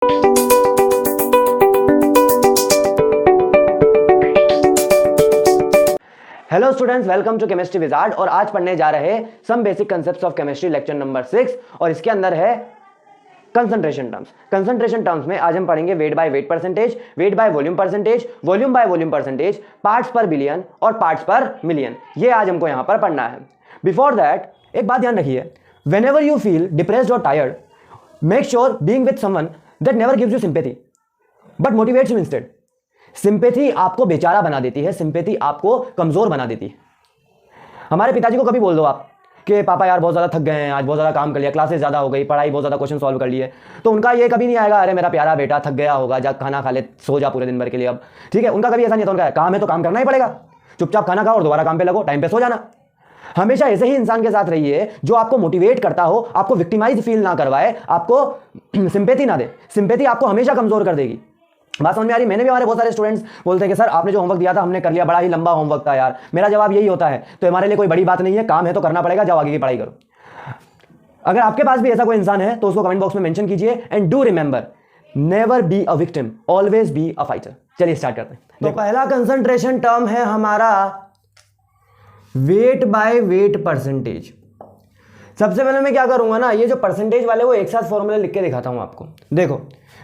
Hello students, welcome to chemistry wizard. और आज पढ़ने जा रहे हैं some basic concepts of chemistry, lecture number 6। और इसके अंदर है कंसंट्रेशन टर्म्स। कंसंट्रेशन टर्म्स में आज हम पढ़ेंगे weight by weight percentage, wait by volume percentage, volume by volume percentage, parts पर बिलियन और पार्ट्स पर मिलियन। ये आज हमको यहां पर पढ़ना है। बिफोर दैट एक बात ध्यान रखिए, व्हेनेवर यू फील डिप्रेस्ड और tired, make sure being with someone that never gives you sympathy but motivates you instead. Sympathy आपको बेचारा बना देती है, सिंपैथी आपको कमजोर बना देती है। हमारे पिताजी को कभी बोल दो आप कि पापा यार बहुत ज़्यादा थक गए हैं, आज बहुत ज़्यादा काम कर लिया, क्लासेस ज़्यादा हो गई, पढ़ाई बहुत ज़्यादा क्वेश्चन सॉल्व कर लिए, तो उनका ये कभी नहीं आएगा अरे मेरा प्यारा बेटा थक गया होगा, जा खाना खा ले, सो जा पूरे दिन भर के लिए अब। ठीक है, उनका कभी ऐसा नहीं होता। उनका काम है तो काम करना ही पड़ेगा, चुपचाप खाना खाओ और दोबारा काम पे लगो, टाइम पे सो जाना। हमेशा ऐसे ही इंसान के साथ रहिए जो आपको मोटिवेट करता हो, आपको विक्टिमाइज फील ना करवाए, आपको सिंपैथी ना दे। सिंपैथी आपको हमेशा कमजोर कर देगी। बात समझ में आ रही? मैंने भी, हमारे बहुत सारे स्टूडेंट्स बोलते हैं कि सर आपने जो होमवर्क दिया था हमने कर लिया, बड़ा ही लंबा होमवर्क था यार। मेरा जवाब यही होता है, तो हमारे लिए कोई बड़ी बात नहीं है, काम है तो करना पड़ेगा, जाओ आगे की पढ़ाई करो। अगर आपके पास भी ऐसा कोई इंसान है तो उसको कमेंट बॉक्स में मेंशन कीजिए। And do remember, never be a victim, always be a fighter. चलिए स्टार्ट करते हैं। तो पहला कंसंट्रेशन टर्म है हमारा वेट बाय वेट परसेंटेज। सबसे पहले मैं क्या करूंगा ना, ये जो परसेंटेज वाले वो एक साथ फॉर्मूले लिख के दिखाता हूं आपको। देखो,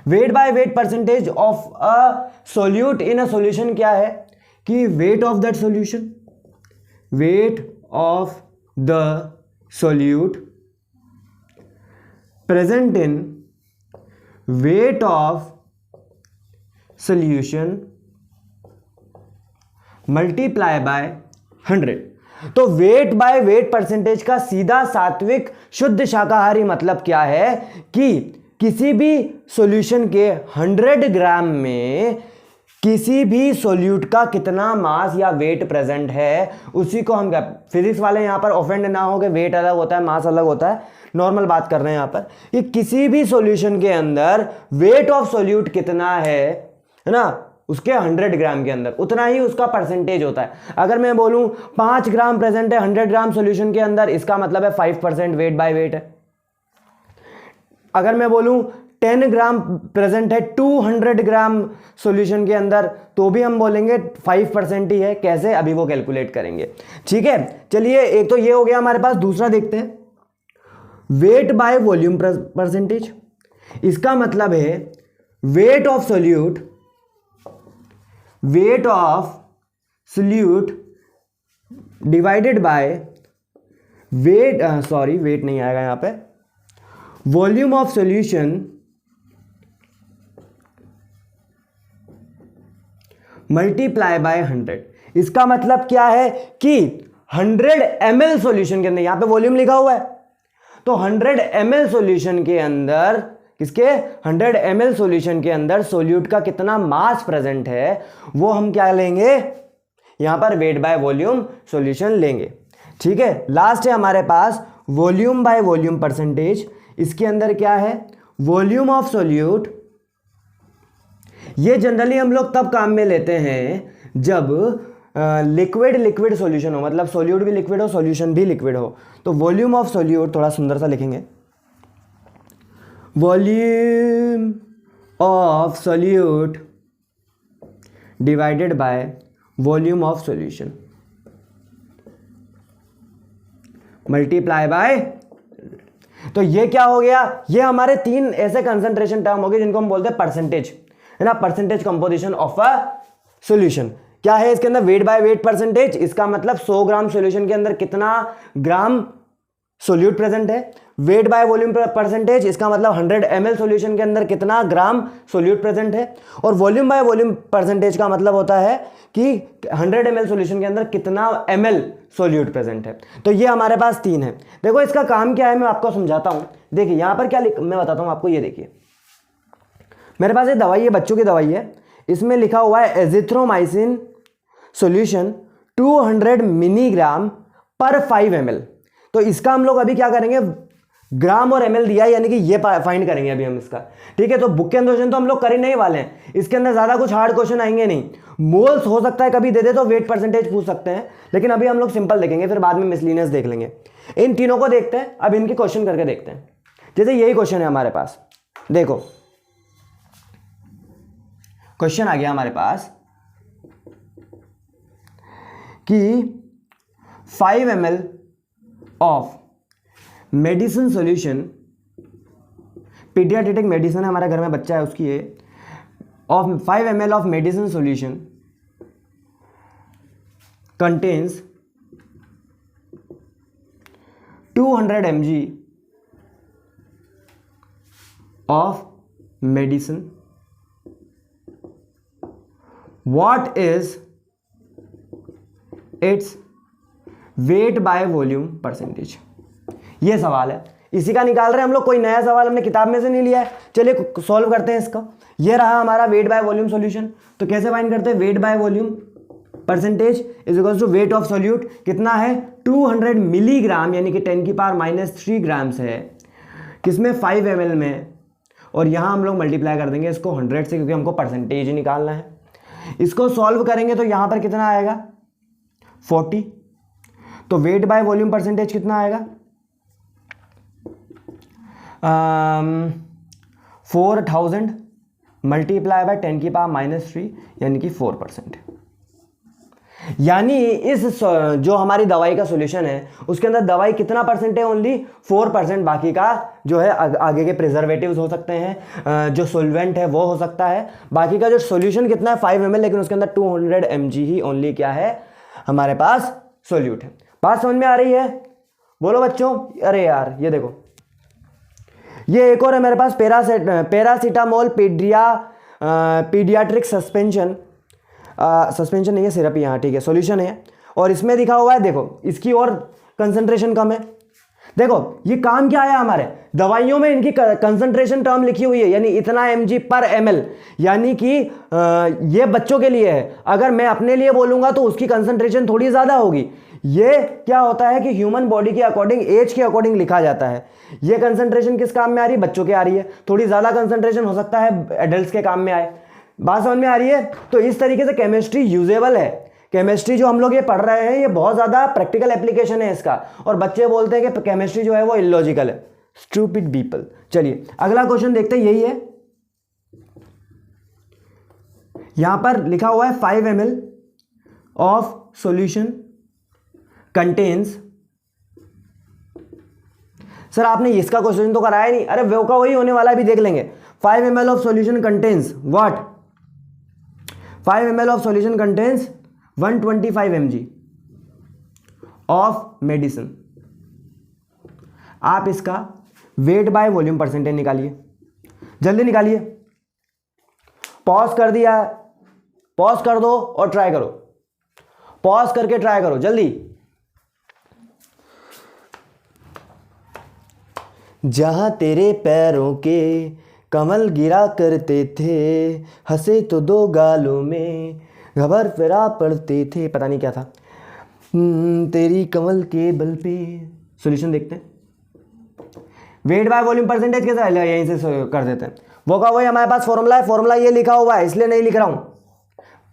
weight by weight percentage of a solute in a solution क्या है कि weight of that solution, weight of the solute present in weight of solution multiply by 100। तो वेट बाय वेट परसेंटेज का सीधा सात्विक शुद्ध शाकाहारी मतलब क्या है कि किसी भी सॉल्यूशन के 100 ग्राम में किसी भी सोल्यूट का कितना मास या वेट प्रेजेंट है, उसी को हम क्या, फिजिक्स वाले यहां पर ऑफेंड ना हो कि वेट अलग होता है मास अलग होता है, नॉर्मल बात कर रहे हैं यहां पर कि किसी भी सॉल्यूशन के अंदर वेट ऑफ सोल्यूट कितना है ना, उसके 100 ग्राम के अंदर उतना ही उसका परसेंटेज होता है। अगर मैं बोलूं 5 ग्राम प्रेजेंट है 100 ग्राम सॉल्यूशन के अंदर, इसका मतलब है 5% वेट बाय वेट है। अगर मैं बोलूं 10 ग्राम प्रेजेंट है 200 ग्राम सॉल्यूशन के अंदर, तो भी हम बोलेंगे 5% ही है। कैसे, अभी वो कैलकुलेट करेंगे। ठीक है, चलिए एक तो ये हो गया हमारे पास। दूसरा देखते हैं, वेट बाय वॉल्यूम परसेंटेज। इसका मतलब है weight of solute, weight of solute divided by weight, sorry weight नहीं आएगा यहां पे, volume of solution multiply by 100। इसका मतलब क्या है कि 100 ml सॉल्यूशन के अंदर, यहां पे वॉल्यूम लिखा हुआ है, तो 100 ml सॉल्यूशन के अंदर, किसके 100 ml सॉल्यूशन के अंदर सोल्यूट का कितना मास प्रेजेंट है वो हम क्या लेंगे, यहां पर वेट बाय वॉल्यूम सॉल्यूशन लेंगे। ठीक है, लास्ट है हमारे पास वॉल्यूम बाय वॉल्यूम परसेंटेज। इसके अंदर क्या है, वॉल्यूम ऑफ सोल्यूट। ये जनरली हम लोग तब काम में लेते हैं जब लिक्विड लिक्विड सॉल्यूशन हो, मतलब सोल्यूट भी लिक्विड हो सॉल्यूशन भी लिक्विड हो। तो वॉल्यूम ऑफ सोल्यूट थोड़ा सुंदर सा लिखेंगे, volume of solute divided by volume of solution multiply bye. तो ये क्या हो गया, ये हमारे 3 ऐसे कंसंट्रेशन टर्म हो गए जिनको हम बोलते हैं परसेंटेज, है ना, percentage composition of a solution. क्या है इसके अंदर, वेट बाय वेट परसेंटेज। इसका मतलब 100 ग्राम सॉल्यूशन के अंदर कितना ग्राम सोल्यूट प्रेजेंट है। वेट बाय वॉल्यूम परसेंटेज, इसका मतलब 100 ml सॉल्यूशन के अंदर कितना ग्राम सोल्यूट प्रेजेंट है। और वॉल्यूम बाय वॉल्यूम परसेंटेज का मतलब होता है कि 100 ml सॉल्यूशन के अंदर कितना ml सोल्यूट प्रेजेंट है। तो ये हमारे पास 3 है। देखो इसका काम क्या है मैं आपको समझाता हूं। देखिए यहां पर क्या मैं बताता हूं आपको। ये देखिए मेरे पास ये दवाई है, बच्चों की दवाई है, इसमें लिखा हुआ है एजिथ्रोमाइसिन सॉल्यूशन 200 मिलीग्राम पर 5 ml। तो इसका हम लोग अभी क्या करेंगे, ग्राम और ml दिया, यानी कि ये फाइंड करेंगे अभी हम इसका। ठीक है, तो बुक के अंदर क्वेश्चन तो हम लोग कर ही नहीं वाले हैं, इसके अंदर ज्यादा कुछ हार्ड क्वेश्चन आएंगे नहीं। मोल्स हो सकता है कभी दे दे तो वेट परसेंटेज पूछ सकते हैं, लेकिन अभी हम लोग सिंपल देखेंगे, फिर बाद में मिसलिनियस देख लेंगे। इन तीनों को देखते हैं, अब इनके क्वेश्चन करके देखते हैं। जैसे यही क्वेश्चन है हमारे पास, देखो क्वेश्चन आ गया हमारे पास कि 5 ml of medicine solution, pediatric medicine है, हमारे घर में बच्चा है उसकी है, of 5 ml of medicine solution contains 200 mg of medicine. What is its weight by volume percentage? ये सवाल है, इसी का निकाल रहे हैं हम लोग, कोई नया सवाल हमने किताब में से नहीं लिया है। चलिए सॉल्व करते हैं इसका। ये रहा हमारा वेट बाय वॉल्यूम सॉल्यूशन। तो कैसे फाइंड करते हैं? Weight by volume percentage is equal to weight of solute. कितना है? 200 मिलीग्राम, यानी कि 10⁻³ ग्राम्स है किसमें? 5 ml में। और यहाँ हम लोग मल्टीप्लाई कर देंगे इसको 100 से, क्योंकि हमको परसेंटेज ही निकालना है। इसको सॉल्व करेंगे तो यहाँ पर कितना आएगा? 40। तो वेट बाय वॉल्यूम परसेंटेज कितना आएगा? 4000 मल्टीप्लाई बाय 10⁻³ यानी कि 4%। यानी इस जो हमारी दवाई का सॉल्यूशन है उसके अंदर दवाई कितना परसेंट है? ओनली 4%। बाकी का जो है आगे के प्रिजर्वेटिव्स हो सकते हैं, जो सॉल्वेंट है वो हो सकता है। बाकी का जो सॉल्यूशन कितना है? 5 ml, लेकिन उसके अंदर 200 mg ही ओनली क्या है हमारे पास? सॉल्यूट है। बात समझ में आ रही है? बोलो बच्चों। अरे यार ये देखो, ये एक और है मेरे पास, पैरासीटामोल पीडियाट्रिक सस्पेंशन। सस्पेंशन नहीं है, सिरप ही यहाँ, ठीक है, सॉल्यूशन है। और इसमें लिखा हुआ है, देखो इसकी और कंसंट्रेशन कम है। देखो ये काम क्या है हमारे दवाइयों में, इनकी कंसंट्रेशन टर्म लिखी हुई है, यानी इतना mg/ml, यानी कि ये बच्चों के लिए है। अगर मैं अपने लिए बोलूंगा तो उसकी कंसंट्रेशन थोड़ी ज़्यादा होगी। ये क्या होता है कि ह्यूमन बॉडी के अकॉर्डिंग, एज के अकॉर्डिंग लिखा जाता है। ये कंसंट्रेशन किस काम में आ रही है? बच्चों के आ रही है। थोड़ी ज़्यादा कंसंट्रेशन हो सकता है एडल्ट्स के काम में आए। बात समझ में आ रही है? तो इस तरीके से केमिस्ट्री यूजेबल है। केमिस्ट्री जो हम लोग ये पढ़ रहे हैं ये बहुत ज़्यादा प्रैक्टिकल एप्लीकेशन है इसका। और बच्चे बोलते हैं कि केमिस्ट्री जो है वो इलॉजिकल है, स्टूपिड पीपल। चलिए अगला क्वेश्चन देखते हैं, यही है। यहां पर लिखा हुआ है 5 ml of solution contains. Sir आपने इसका क्वेश्चन तो कराया नहीं। अरे वो का वही होने वाला है, भी देख लेंगे। 5 ml of solution contains what? 5 ml of solution contains 125 mg of medicine. आप इसका वेट बाय वॉल्यूम परसेंटेज निकालिए, जल्दी निकालिए। पॉज कर दिया, पॉज कर दो और ट्राई करो, पॉज करके ट्राई करो जल्दी। जहां तेरे पैरों के कमल गिरा करते थे, हंसे तो 2 गालों में घबर फिरा पड़ते थे। पता नहीं क्या था। तेरी कमल के बल पे। सॉल्यूशन देखते हैं। वेट बाय वॉल्यूम परसेंटेज कैसा है, यहीं से कर देते हैं। वो का वही हमारे पास फॉर्मूला है। फॉर्मूला ये लिखा हुआ है, इसलिए नहीं लिख रहा हूं,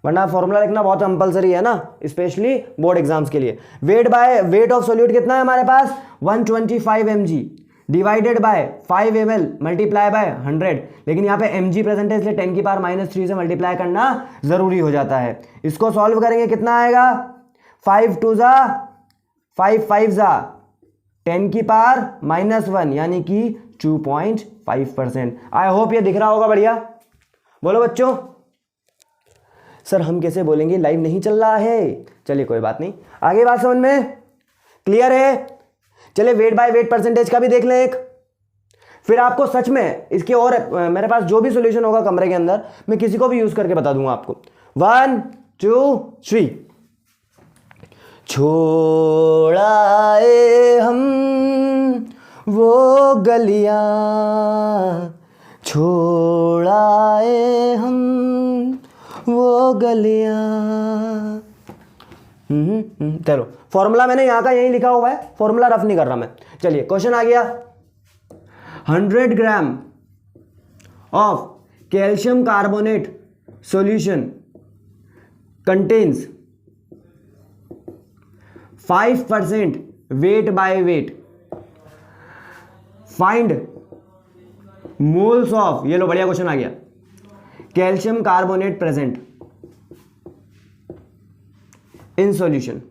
वरना फॉर्मूला लिखना बहुत कंपलसरी है ना, स्पेशली बोर्ड एग्जाम्स के लिए। वेट ऑफ सॉल्यूट कितना है हमारे पास? 125 mg divided by 5 ml multiply by 100। लेकिन यहाँ पे mg प्रेजेंट है, इसलिए 10⁻³ से मल्टीप्लाई करना जरूरी हो जाता है। इसको सॉल्व करेंगे कितना आएगा? 5 2 जा 5 5 जा 10⁻⁻1 यानी कि 2.5%। आई होप ये दिख रहा होगा। बढ़िया, बोलो बच्चों। सर हम कैसे बोलेंगे, लाइव नहीं चल रहा है। चलिए कोई बात नहीं, आगे बात समझ में क्लियर है। चलिए वेट बाय वेट परसेंटेज का भी देख लें एक, फिर आपको सच में इसके और मेरे पास जो भी सॉल्यूशन होगा कमरे के अंदर मैं किसी को भी यूज करके बता दूंगा आपको। 1 2 3। छोड़ाए हम वो गलियां, छोड़ाए हम वो गलियां। चलो फॉर्मूला मैंने यहां का यही लिखा हुआ है, फॉर्मूला रफ नहीं कर रहा मैं। चलिए क्वेश्चन आ गया। 100 gram of calcium carbonate solution contains 5% weight by weight. Find moles of, ये लो बढ़िया क्वेश्चन आ गया, calcium carbonate present in solution.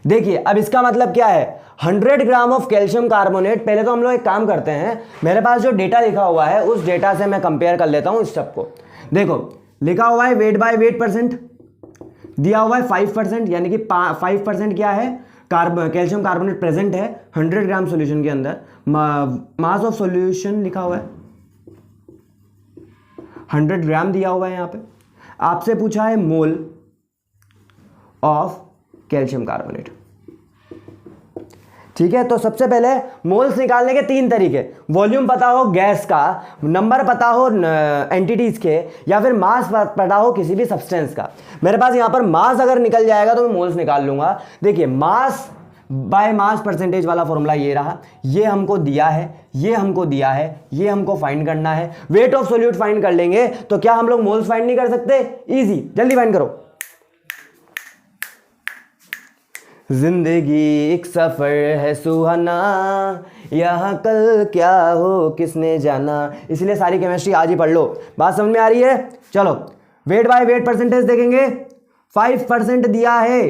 देखिए अब इसका मतलब क्या है, 100 ग्राम ऑफ कैल्शियम कार्बोनेट। पहले तो हम लोग एक काम करते हैं, मेरे पास जो डेटा लिखा हुआ है उस डेटा से मैं कंपेयर कर लेता हूं इस सब को। देखो लिखा हुआ है वेट बाय वेट परसेंट, दिया हुआ है 5%, यानी कि 5% क्या है, कैल्शियम कार्बोनेट प्रेजेंट है 100 ग्राम सॉल्यूशन के अंदर। मास ऑफ सॉल्यूशन लिखा हुआ है 100 ग्राम दिया हुआ है। यहां पे आपसे पूछा है मोल ऑफ कैल्शियम कार्बोनेट। ठीक है, तो सबसे पहले मोल्स निकालने के 3 तरीके, वॉल्यूम पता हो गैस का, नंबर पता हो एंटिटीज के, या फिर मास पता हो किसी भी सब्सटेंस का। मेरे पास यहां पर मास अगर निकल जाएगा तो मैं मोल्स निकाल लूंगा। देखिए मास बाय मास परसेंटेज वाला फॉर्मूला ये रहा, ये हमको दिया है, ये हमको दिया है, ये हमको फाइंड करना है। वेट ऑफ सोल्यूट फाइंड कर लेंगे तो क्या हम लोग मोल्स फाइंड नहीं कर सकते? इजी, जल्दी फाइंड करो। जिंदगी एक सफर है सुहाना, यहाँ कल क्या हो किसने जाना। इसलिए सारी केमिस्ट्री आज ही पढ़ लो। बात समझ में आ रही है? चलो वेट बाय वेट परसेंटेज देखेंगे। 5% दिया है,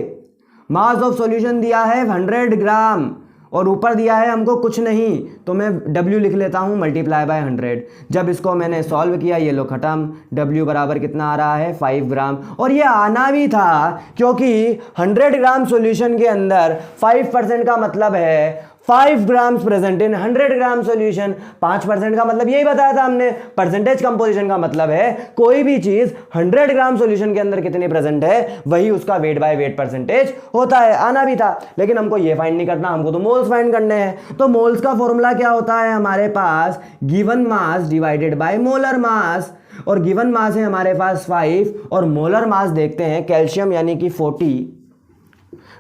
मास ऑफ सॉल्यूशन दिया है 100 ग्राम, और ऊपर दिया है हमको कुछ नहीं, तो मैं W लिख लेता हूं मल्टीप्लाई बाय 100। जब इसको मैंने सॉल्व किया ये लो खत्म। W बराबर कितना आ रहा है? 5 ग्राम। और ये आना भी था क्योंकि 100 ग्राम सॉल्यूशन के अंदर 5% का मतलब है 5 grams present in 100 gram solution. 5% का मतलब यही बताया था हमने। परसेंटेज कंपोजिशन का मतलब है कोई भी चीज 100 ग्राम सॉल्यूशन के अंदर कितनी प्रेजेंट है वही उसका वेट बाय वेट परसेंटेज होता है। आना भी था, लेकिन हमको ये फाइंड नहीं करना, हमको तो मोल्स फाइंड करने हैं। तो मोल्स का फॉर्मूला क्या होता है हमारे पास? Given mass divided by molar mass. और गिवन मास है हमारे पास 5, और मोलर मास देखते हैं, कैल्शियम यानी कि 40,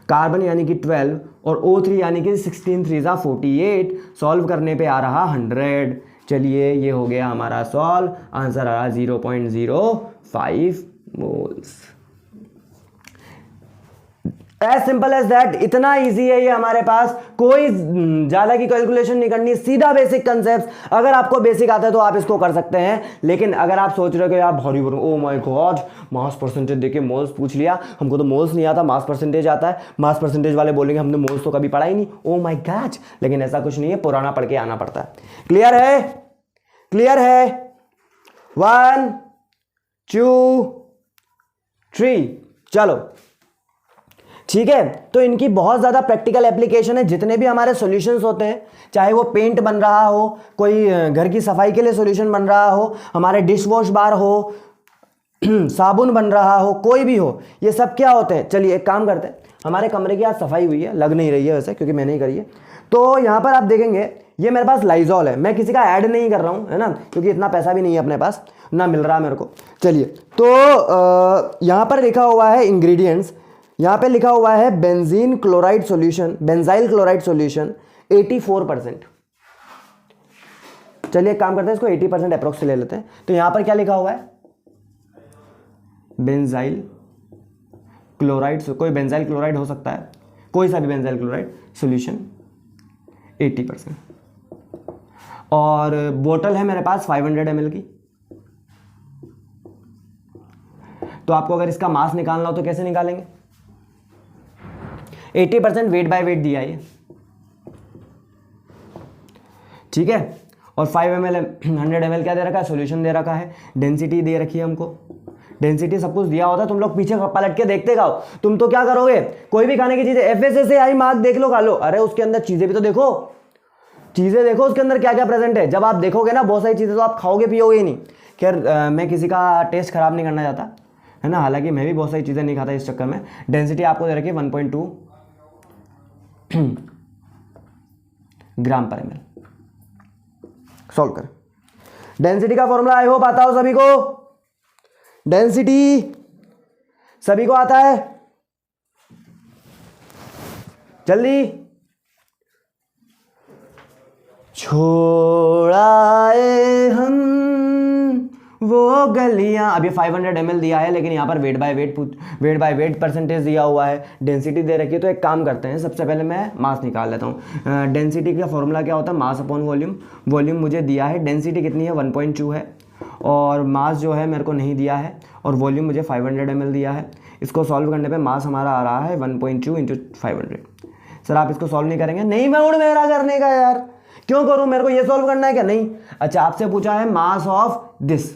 कार्बन यानी कि 12, और O3 यानी कि 16 3 48। सॉल्व करने पे आ रहा 100। चलिए ये हो गया हमारा सॉल्व, आंसर आ रहा 0.05 moles. As simple as that, इतना इजी है ये हमारे पास, कोई ज्यादा की कैलकुलेशन नहीं करनी, सीधा बेसिक कंसेप्ट। अगर आपको बेसिक आता है तो आप इसको कर सकते हैं, लेकिन अगर आप सोच रहे हो कि आप भारी भरू, oh my God mass percentage देके मोल्स पूछ लिया, हमको तो मोल्स नहीं आता, मास परसेंटेज आता है, मास परसेंटेज वाले बोलेंगे हमने मोल्स तो कभी पढ़ा ही नहीं, ओ माय गॉड। लेकिन ऐसा कुछ नहीं है, पुराना पढ़ के आना पड़ता है। क्लियर है? क्लियर है? 1 2 3, चलो ठीक है। तो इनकी बहुत ज़्यादा प्रैक्टिकल एप्लीकेशन है। जितने भी हमारे सॉल्यूशंस होते हैं, चाहे वो पेंट बन रहा हो, कोई घर की सफाई के लिए सॉल्यूशन बन रहा हो, हमारे डिश वॉश बार हो, साबुन बन रहा हो, कोई भी हो, ये सब क्या होते हैं। चलिए एक काम करते हैं, हमारे कमरे की आज सफाई हुई है, लग नहीं रही है वैसे क्योंकि मैंने ही करी है। तो यहाँ पर आप देखेंगे ये मेरे पास लाइजॉल है, मैं किसी का ऐड नहीं कर रहा हूँ, है ना, क्योंकि इतना पैसा भी नहीं है अपने पास, ना मिल रहा मेरे को। चलिए तो यहाँ पर लिखा हुआ है इंग्रेडिएंट्स, यहाँ पे लिखा हुआ है benzene chloride solution, benzyl chloride solution 84%। चलिए एक काम करते हैं, इसको 80% अप्रोक्स ले लेते हैं। तो यहाँ पर क्या लिखा हुआ है? बेंजाइल क्लोराइड, कोई बेंजाइल क्लोराइड हो सकता है, कोई सा भी बेंजाइल क्लोराइड सॉल्यूशन 80%। और बोतल है मेरे पास 500 ml की। तो आपको अगर इसका मास निकालना हो तो कैसे निकालेंगे? 80% वेट बाय वेट दिया है, ठीक है। और 5 ml 100 ml क्या दे रखा है? सॉल्यूशन दे रखा है, डेंसिटी दे रखी है हमको, डेंसिटी सब कुछ दिया होता है। तुम लोग पीछे पलट के देखते गाओ, तुम तो क्या करोगे, कोई भी खाने की चीजें FSSAI मार्क देख लो, खा लो, अरे उसके अंदर चीजें भी तो देखो, चीजें देखो उसके अंदर क्या क्या प्रेजेंट है। जब आप देखोगे ना बहुत सारी चीजें तो आप खाओगे पियोगे ही नहीं। खैर मैं किसी का टेस्ट खराब नहीं करना चाहता, है ना, हालांकि मैं भी बहुत सारी चीजें नहीं खाता इस चक्कर में। डेंसिटी आपको दे रखी है 1.2 ग्राम पर ml। सॉल्व कर। डेंसिटी का फॉर्मूला आई होप आता हो सभी को, डेंसिटी सभी को आता है, जल्दी। छोड़ाए हम वो गलियां, अब ये 500 ml दिया है, लेकिन यहाँ पर वेट बाय वेट परसेंटेज दिया हुआ है, डेंसिटी दे रखी है। तो एक काम करते हैं, सबसे पहले मैं मास निकाल लेता हूँ। डेंसिटी का फॉर्मूला क्या होता है, मास अपॉन वॉल्यूम। वॉल्यूम मुझे दिया है, डेंसिटी कितनी है 1.2 है, और मास जो है मेरे को नहीं दिया है, और वॉल्यूम मुझे 500 ml दिया है। इसको सॉल्व करने पे मास हमारा आ रहा है 1.2 इंटू 500। सर आप इसको सॉल्व नहीं करेंगे? नहीं मैं मूड मेरा करने का यार, क्यों करूं, मेरे को ये सॉल्व करना है क्या? नहीं। अच्छा आपसे पूछा है मास ऑफ दिस,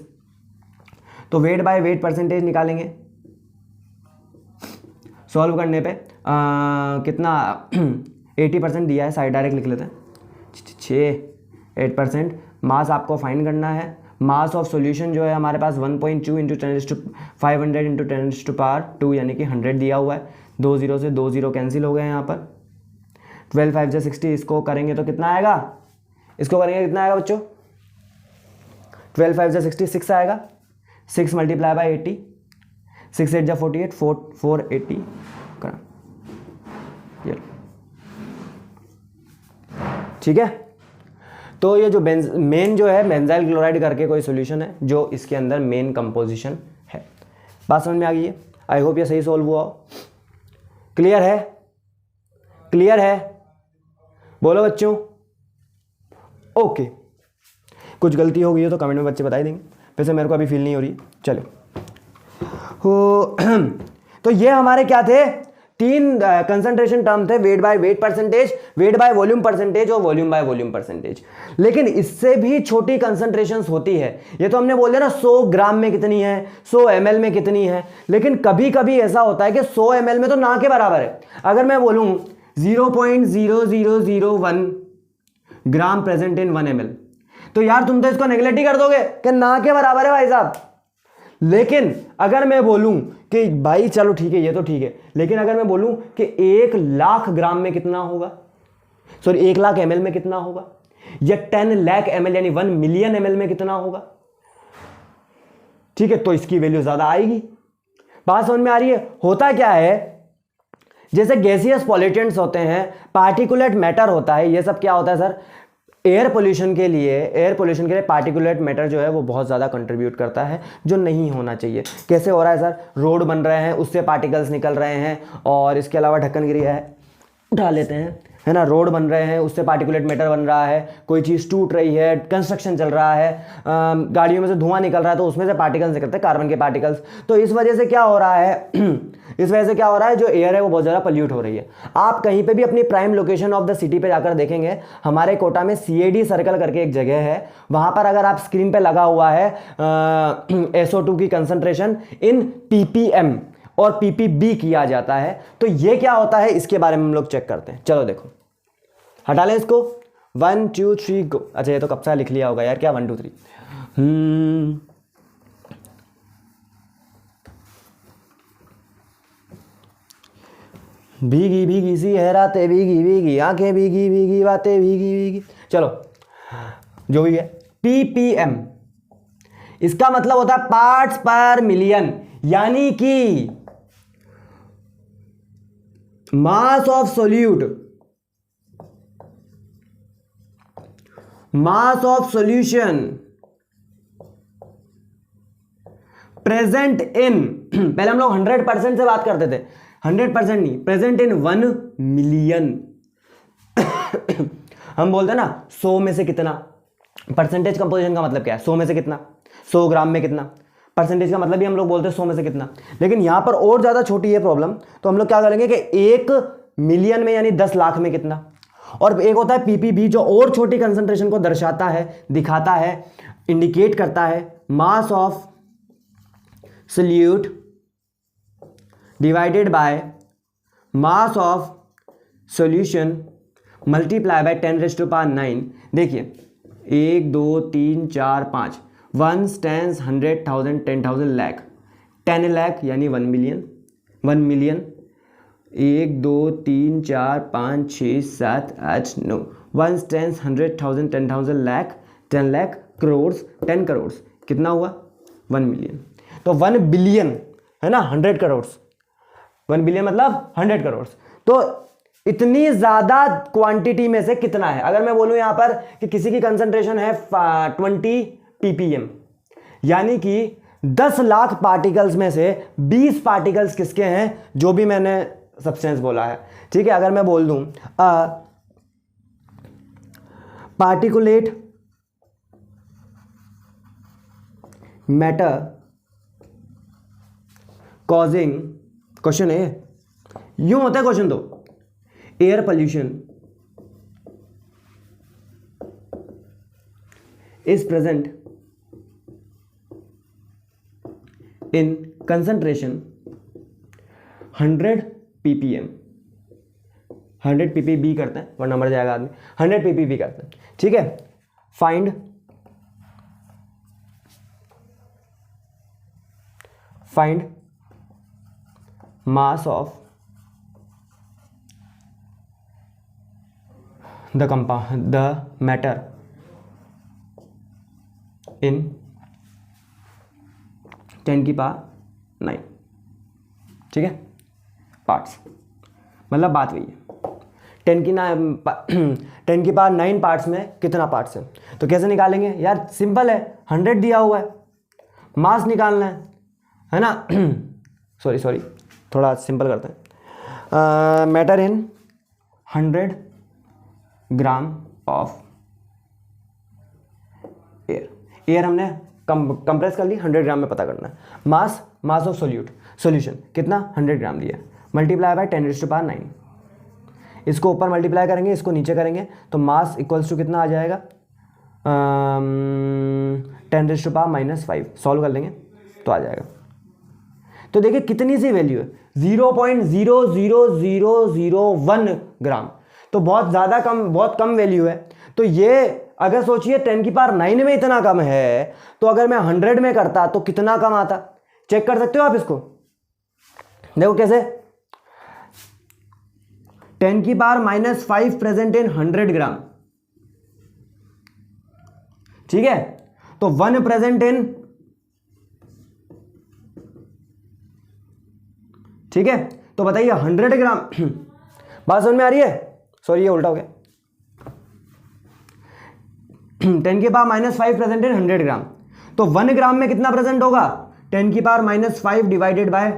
तो वेट बाय वेट परसेंटेज निकालेंगे। सॉल्व करने पे कितना 80% दिया है, साइड डायरेक्ट लिख लेते हैं, 8%। मास आपको फाइंड करना है। मास ऑफ सॉल्यूशन जो है हमारे पास 1.2 इंटू 10⁵500 इंटू 10⁻², यानी कि 100 दिया हुआ है। 2 0 से 2 0 कैंसिल हो गए यहाँ पर। 12 5 जा 60, इसको करेंगे तो कितना आएगा, इसको करेंगे कितना आएगा बच्चों, 12 5 जा 60, 6 आएगा। 6 मल्टीप्लाई बाई 80, 6 8 जा 48, 480 करा, ठीक है। तो ये जो मेन जो है बेंजाइल क्लोराइड करके कोई सॉल्यूशन है, जो इसके अंदर मेन कंपोजिशन है। बात समझ में आ गई है? आई होप ये सही सॉल्व हुआ हो। क्लियर है? क्लियर है? बोलो बच्चों। ओके, कुछ गलती हो गई हो तो कमेंट में बच्चे बता देंगे, वैसे मेरे को अभी फील नहीं हो रही। चलो हो तो ये हमारे क्या थे, 3 कंसंट्रेशन टर्म थे, weight by weight percentage, wait by volume percentage और वॉल्यूम बाय वॉल्यूम परसेंटेज। लेकिन इससे भी छोटी कंसंट्रेशंस होती है। ये तो हमने बोल दिया ना 100 ग्राम में कितनी है, 100 ml में कितनी है, लेकिन कभी कभी ऐसा होता है कि 100 ml में तो ना के बराबर है। अगर मैं बोलूं 0.0001 ग्राम प्रेजेंट इन 1 ml, तो यार तुम तो इसको नेगलेक्ट ही कर दोगे कि ना के बराबर है भाई साहब। लेकिन अगर मैं बोलूं कि भाई चलो ठीक है, ये तो ठीक है, लेकिन अगर मैं बोलूं कि 1 लाख ग्राम में कितना होगा, सॉरी 1 लाख ml में कितना होगा, या 10 लाख ml यानी 1 मिलियन ml में कितना होगा, ठीक है, तो इसकी वैल्यू ज्यादा आएगी। बात समझ में आ रही है? होता क्या है, जैसे गैसियस पॉल्यूटेंट्स होते हैं, पार्टिकुलेट मैटर होता है, ये सब क्या होता है सर, एयर पोल्यूशन के लिए पार्टिकुलेट मैटर जो है वो बहुत ज़्यादा कंट्रीब्यूट करता है, जो नहीं होना चाहिए। कैसे हो रहा है सर, रोड बन रहे हैं उससे पार्टिकल्स निकल रहे हैं, और इसके अलावा ढक्कन गिरिया है, उठा लेते हैं, है ना, रोड बन रहे हैं उससे पार्टिकुलेट मैटर बन रहा है, कोई चीज़ टूट रही है, कंस्ट्रक्शन चल रहा है, गाड़ियों में से धुआं निकल रहा है, तो उसमें से पार्टिकल्स निकलते हैं, कार्बन के पार्टिकल्स। तो इस वजह से क्या हो रहा है इस वजह से क्या हो रहा है, जो एयर है वो बहुत ज़्यादा पल्यूट हो रही है। आप कहीं पे भी अपनी prime location of the city पे जाकर देखेंगे, हमारे कोटा में CAD सर्कल करके एक जगह है, वहाँ पर अगर आप स्क्रीन पे लगा हुआ है SO2 की कंसंट्रेशन इन ppm और ppb किया जाता है। तो ये क्या होता है, इसके बारे में हम लोग चेक करते हैं। चलो देखो, हटा लें इसको, 1 2 3 गो। अच्छा ये तो कब सा लिख लिया होगा यार, क्या 1 2 3। भीगी भीगी सी है रातें, भीगी भीगी आंखें, भीगी भीगी बातें, भीगी भीगी। चलो जो भी है, ppm इसका मतलब होता है पार्ट्स पर मिलियन, यानी कि mass of solute, mass of solution present in, पहले हम लोग 100% से बात करते थे, 100% नहीं, प्रेजेंट इन 1 मिलियन। हम बोलते हैं ना 100 में से कितना, परसेंटेज कंपोजिशन का मतलब क्या है, 100 में से कितना, 100 ग्राम में कितना, परसेंटेज का मतलब भी हम लोग बोलते हैं 100 में से कितना। लेकिन यहां पर और ज्यादा छोटी है प्रॉब्लम, तो हम लोग क्या करेंगे कि 1 मिलियन में यानी 10 लाख में कितना, और एक होता है ppb जो और छोटी कंसंट्रेशन को दर्शाता है, दिखाता है, इंडिकेट करता है, mass of solute divided by mass of solution multiply bye 10⁻⁹। देखिए 1 2 3 4 5, 1 10 100,000 10,000 लाख, 10 लाख यानी 1 मिलियन, 1 मिलियन, 1 2 3 4 5 6 7 8 9, 1 10 100,000 10,000 लाख, 10 लाख, करोड़, 10 करोड़, कितना हुआ 1 मिलियन। तो 1 बिलियन है ना, 100 करोड़, 1 बिलियन मतलब 100 करोड़। तो इतनी ज्यादा क्वांटिटी में से कितना है, अगर मैं बोलूं यहां पर कि किसी की कंसंट्रेशन है 20 ppm, यानी कि 10 लाख पार्टिकल्स में से 20 पार्टिकल्स किसके हैं, जो भी मैंने सब्सटेंस बोला है, ठीक है। अगर मैं बोल दूं पार्टिकुलेट मैटर कॉजिंग, क्वेश्चन है, यूं होता है क्वेश्चन तो, air pollution is present in concentration 100 ppm, 100 ppb करते हैं वरना मर जाएगा आदमी, 100 ppb करते हैं, ठीक है। Find mass of the matter in 10 की पावर 9, ठीक है। पार्ट्स मतलब बात वही है, 10 की पावर 9 पार्ट्स में कितना पार्ट्स है। तो कैसे निकालेंगे यार, सिंपल है, 100 दिया हुआ है, मास निकालना है ना। सॉरी थोड़ा सिंपल करते हैं। Matter in 100 gram of air हमने कंप्रेस कर ली, 100 ग्राम में पता करना है। मास ऑफ सॉल्यूशन कितना, 100 ग्राम दिया, मल्टीप्लाई बाय 10⁻⁹। इसको ऊपर मल्टीप्लाई करेंगे, इसको नीचे करेंगे, तो मास इक्वल्स टू कितना आ जाएगा, 10⁻⁵। सॉल्व कर लेंगे तो आ जाएगा। तो देखिए कितनी सी वैल्यू है, 0.00001 ग्राम, तो बहुत कम वैल्यू है। तो ये अगर सोचिए 10 की पावर 9 में इतना कम है, तो अगर मैं 100 में करता तो कितना कम आता, चेक कर सकते हो आप इसको। देखो कैसे, 10 की पावर -5 प्रेजेंट इन 100 ग्राम, ठीक है। तो 1 प्रेजेंट इन, ठीक है। तो बताइए 100 ग्राम, बात समझ में आ रही है, सॉरी ये उल्टा हो गया। 10 की पावर -5 प्रेजेंट इन 100 ग्राम, तो 1 ग्राम में कितना प्रेजेंट होगा, 10 की पावर -5 डिवाइडेड बाय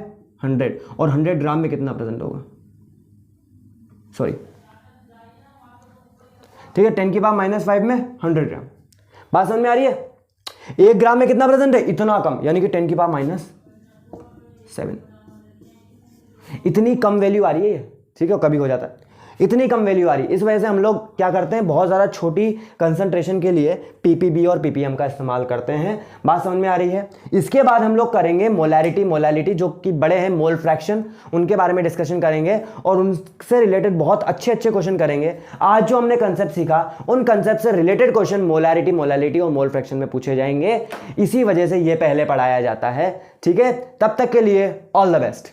100, और 100 ग्राम में कितना प्रेजेंट होगा, सॉरी, ठीक है। 10 की पावर -5 में 100 ग्राम, बात समझ में आ रही है। 1 ग्राम में कितना प्रेजेंट है, इतना कम, यानी कि 10 की पावर -7। इतनी कम वैल्यू आ रही है ये, ठीक है, कभी हो जाता है, इतनी कम वैल्यू आ रही है। इस वजह से हम लोग क्या करते हैं, बहुत ज़्यादा छोटी कंसंट्रेशन के लिए पीपीबी और पीपीएम का इस्तेमाल करते हैं। बात समझ में आ रही है। इसके बाद हम लोग करेंगे मोलालिटी, जो कि बड़े हैं मोल फ्रैक्शन, उनके बारे में डिस्कशन करेंगे और उनसे रिलेटेड बहुत अच्छे क्वेश्चन करेंगे। आज जो हमने कंसेप्ट सीखा, उन कंसेप्ट से रिलेटेड क्वेश्चन मोलालिटी और मोल फ्रैक्शन में पूछे जाएंगे। इसी वजह से ये पहले पढ़ाया जाता है, ठीक है। तब तक के लिए ऑल द बेस्ट।